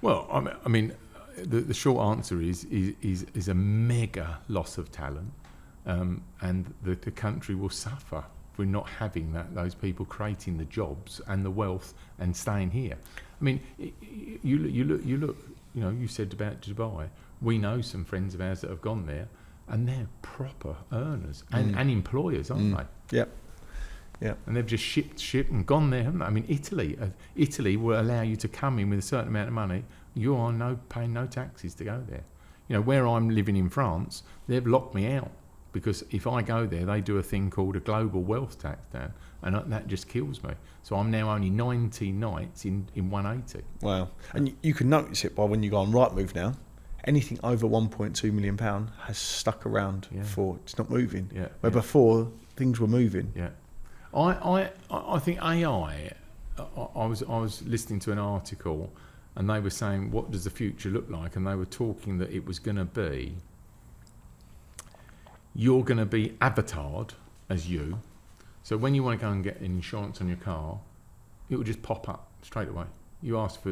Well, I mean, the short answer is a mega loss of talent, and the country will suffer. We're not having those people creating the jobs and the wealth and staying here. I mean, you look. You said about Dubai. We know some friends of ours that have gone there, and they're proper earners and employers, aren't they? Yeah. And they've just shipped and gone there, haven't they? I mean, Italy will allow you to come in with a certain amount of money. You are paying no taxes to go there. Where I'm living in France, they've locked me out. Because if I go there, they do a thing called a global wealth tax down, and that just kills me. So I'm now only 90 nights in 180. Wow. And you can notice it by when you go on Rightmove now. Anything over £1.2 million has stuck around for it's not moving. Yeah. Where before things were moving. Yeah. I think AI. I was listening to an article, and they were saying, what does the future look like? And they were talking that it was going to be. You're going to be avatared as you. So when you want to go and get insurance on your car, it will just pop up straight away. You ask for,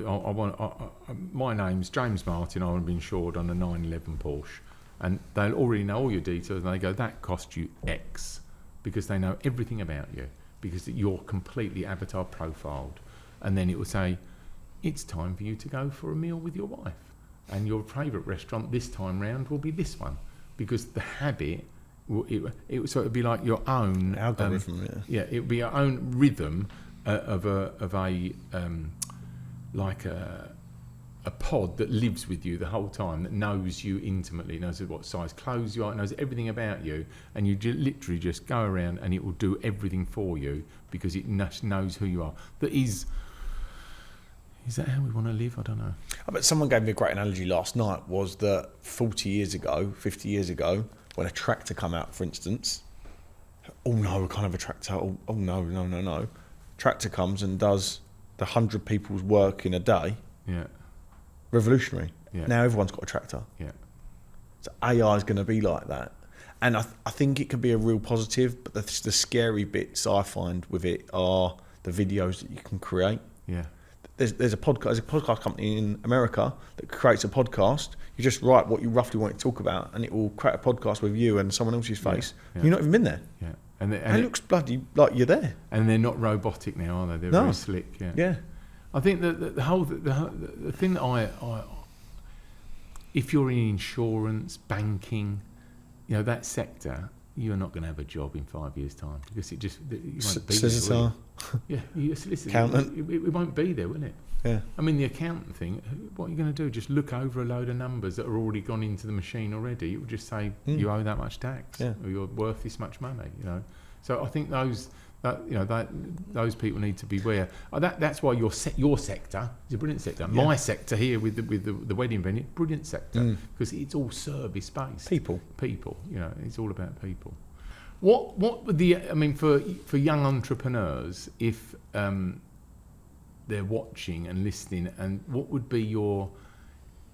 my name's James Martin, I want to be insured on a 911 Porsche. And they'll already know all your details, and they go, that cost you X, because they know everything about you, because you're completely avatar profiled. And then it will say, it's time for you to go for a meal with your wife. And your favourite restaurant this time round will be this one. Because the habit, so it'd be like your own algorithm. It would be your own rhythm of a pod that lives with you the whole time, that knows you intimately, knows what size clothes you are, knows everything about you, and you literally just go around and it will do everything for you because it knows who you are. Is that how we want to live? I don't know. But someone gave me a great analogy last night, was that 40 years ago, 50 years ago, when a tractor come out, for instance, oh no, we can't have a tractor, oh no. Tractor comes and does the 100 people's work in a day. Yeah. Revolutionary. Yeah. Now everyone's got a tractor. Yeah. So AI is going to be like that. And I think it can be a real positive, but the scary bits I find with it are the videos that you can create. Yeah. There's a podcast company in America that creates a podcast. You just write what you roughly want to talk about, and it will create a podcast with you and someone else's face. Yeah. You've not even been there. Yeah. And it looks bloody like you're there. And they're not robotic now, are they? They're very slick. Yeah. Yeah. I think that the thing that I if you're in insurance, banking, that sector, you're not going to have a job in 5 years' time because you won't be solicitor. there. Yeah, solicitor. Accountant. It won't be there, will it? Yeah. I mean, the accountant thing, what are you going to do? Just look over a load of numbers that are already gone into the machine already. It will just say you owe that much tax, or you're worth this much money. So I think those people need to be aware. That's why your sector is a brilliant sector. Yeah. My sector here with the wedding venue, brilliant sector because it's all service based. People. It's all about people. What would for young entrepreneurs, if they're watching and listening, and what would be your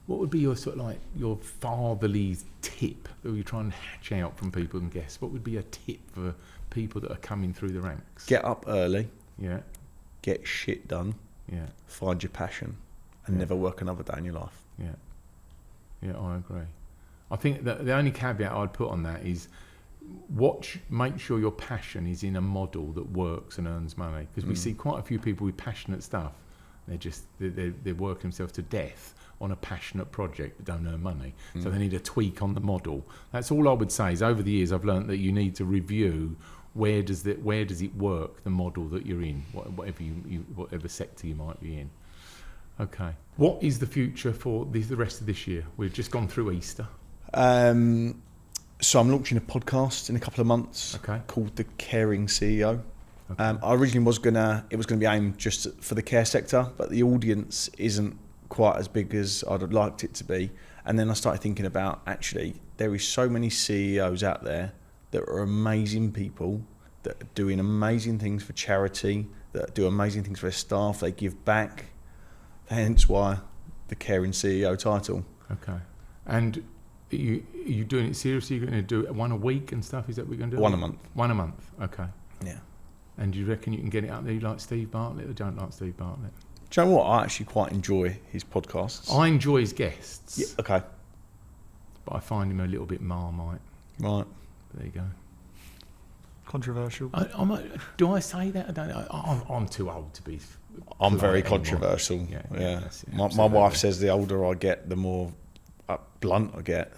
sort of like your fatherly tip that you try and hatch out from people and guests? What would be a tip for people that are coming through the ranks? Get up early. Yeah. Get shit done. Yeah. Find your passion, and never work another day in your life. Yeah. Yeah, I agree. I think that the only caveat I'd put on that is make sure your passion is in a model that works and earns money, because we see quite a few people with passionate stuff. They're working themselves to death on a passionate project but don't earn money. So they need a tweak on the model. That's all I would say. Is over the years I've learned that you need to review where does it work, the model that you're in, whatever sector you might be in. Okay. What is the future for the rest of this year? We've just gone through Easter. So I'm launching a podcast in a couple of months called The Caring CEO. Okay. I originally it was gonna be aimed just for the care sector, but the audience isn't quite as big as I'd have liked it to be. And then I started thinking about, actually, there is so many CEOs out there that are amazing people, that are doing amazing things for charity, that do amazing things for their staff, they give back. Hence why the Caring CEO title. Okay. And are you doing it seriously? You're going to do it one a week and stuff? Is that what you're going to do? One a month. One a month, okay. Yeah. And do you reckon you can get it up there? You like Steve Bartlett or don't like Steve Bartlett? Do you know what? I actually quite enjoy his podcasts. I enjoy his guests. Yeah, okay. But I find him a little bit Marmite. Right. There you go. Controversial. Do I say that? I don't know. I'm too old to be. I'm very controversial. Yeah. My wife says the older I get, the more blunt I get.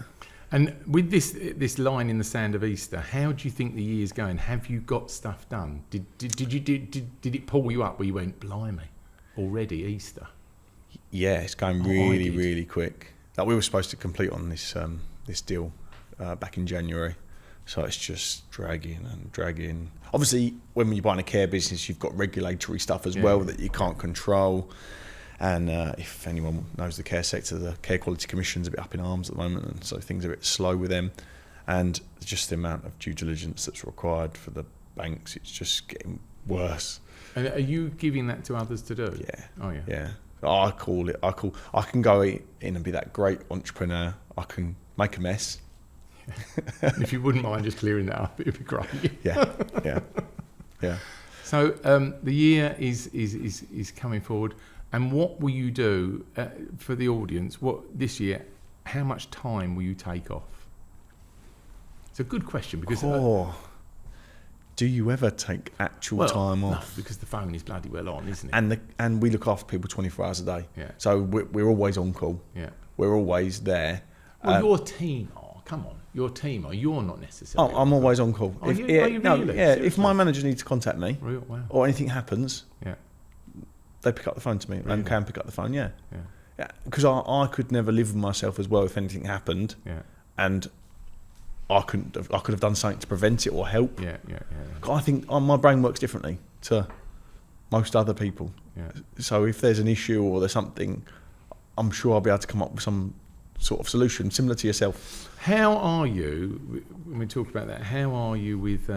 And with this line in the sand of Easter, how do you think the year's going? Have you got stuff done? Did it pull you up where you went, blimey, already Easter? Yeah, it's going really, really quick. Like, we were supposed to complete on this deal back in January, so it's just dragging and dragging. Obviously, when you're buying a care business, you've got regulatory stuff as well that you can't control. And if anyone knows the care sector, the Care Quality Commission's a bit up in arms at the moment, and so things are a bit slow with them. And just the amount of due diligence that's required for the banks, it's just getting worse. And are you giving that to others to do? Yeah. Oh, yeah. Yeah. I can go in and be that great entrepreneur. I can make a mess. If you wouldn't mind just clearing that up, it'd be great. Yeah. So the year is coming forward. And what will you do for the audience? This year? How much time will you take off? It's a good question because. Do you ever take actual time off? No, because the phone is bloody well on, isn't it? And we look after people 24 hours a day. Yeah. So we're always on call. Yeah. We're always there. Well, your team are. Come on, your team are. You're not necessarily. Oh, I'm always on call. Are you really? If my manager needs to contact me, wow. or anything happens, yeah, they pick up the phone to me, really? and can pick up the phone. Yeah. Because I could never live with myself as well if anything happened. Yeah. And I could have done something to prevent it or help. Yeah. I think my brain works differently to most other people. Yeah. So if there's an issue or there's something, I'm sure I'll be able to come up with some sort of solution similar to yourself. How are you, when we talk about that, how are you with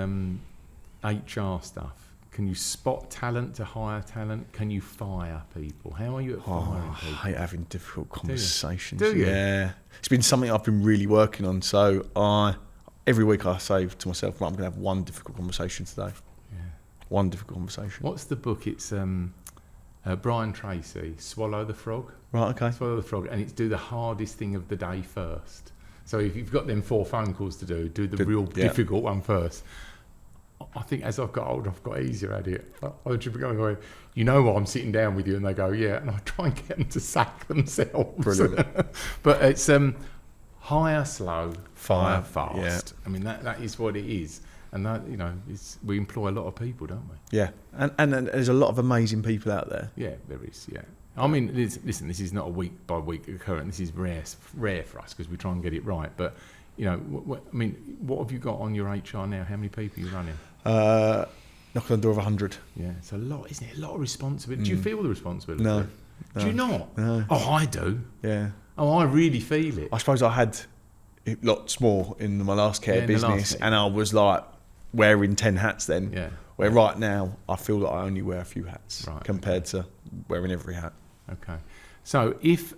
HR stuff? Can you spot talent to hire talent? Can you fire people? How are you at firing people? I hate having difficult conversations. Do you? Yeah. It's been something I've been really working on. So every week I say to myself, I'm going to have one difficult conversation today. Yeah. One difficult conversation. What's the book? It's Brian Tracy, Swallow the Frog. Right, okay. Swallow the Frog, and it's do the hardest thing of the day first. So if you've got them 4 phone calls to do the real difficult one first. I think as I've got older, I've got easier at it. I just be going, you know what, I'm sitting down with you, and they go, yeah, and I try and get them to sack themselves. Brilliant. But it's hire slow, fire fast. Yeah. I mean, that is what it is. And that, we employ a lot of people, don't we? Yeah, and there's a lot of amazing people out there. Yeah, there is, yeah. I mean, listen, this is not a week-by-week occurrence. This is rare for us because we try and get it right. But, what have you got on your HR now? How many people are you running? Knocking on the door of 100. Yeah, it's a lot, isn't it? A lot of responsibility. Do you feel the responsibility? No. Do you not? No. Oh, I do. Yeah. Oh, I really feel it. I suppose I had lots more in my last care business, and I was like wearing 10 hats then. Yeah. Where right now I feel that I only wear a few hats compared to wearing every hat. Okay. So if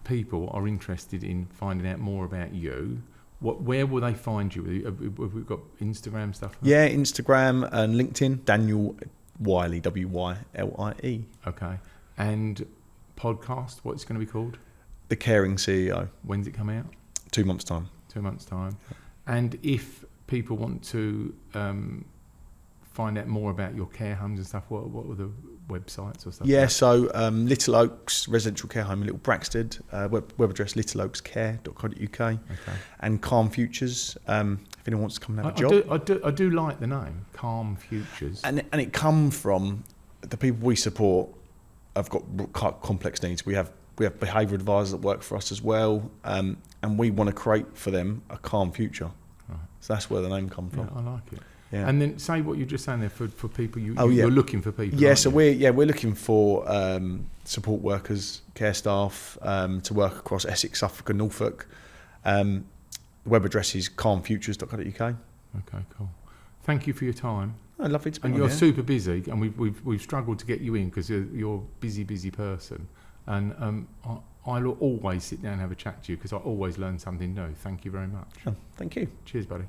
people are interested in finding out more about you, where will they find you? Have we got Instagram stuff? Yeah, Instagram and LinkedIn. Daniel Wylie, Wylie. Okay. And podcast, what's it going to be called? The Caring CEO. When's it come out? 2 months' time. 2 months' time. And if people want to find out more about your care homes and stuff, what are the websites or stuff? Yeah, so Little Oaks Residential Care Home in Little Braxted, web address littleoakscare.co.uk, okay. And Calm Futures, if anyone wants to come and have a job. I do like the name, Calm Futures. And it come from the people we support have got quite complex needs. We have behavioural advisors that work for us as well, and we want to create for them a calm future. Right. So that's where the name comes from. Yeah, I like it. Yeah. And then say what you're just saying there for people you're looking for people. Yeah, so we're looking for support workers, care staff to work across Essex, Suffolk, and Norfolk. The web address is calmfutures.co.uk. Okay, cool. Thank you for your time. Oh, lovely to be And on you're here. super busy, and we've struggled to get you in because you're a busy person. And I'll always sit down and have a chat to you because I always learn something new. Thank you very much. Oh, thank you. Cheers, buddy.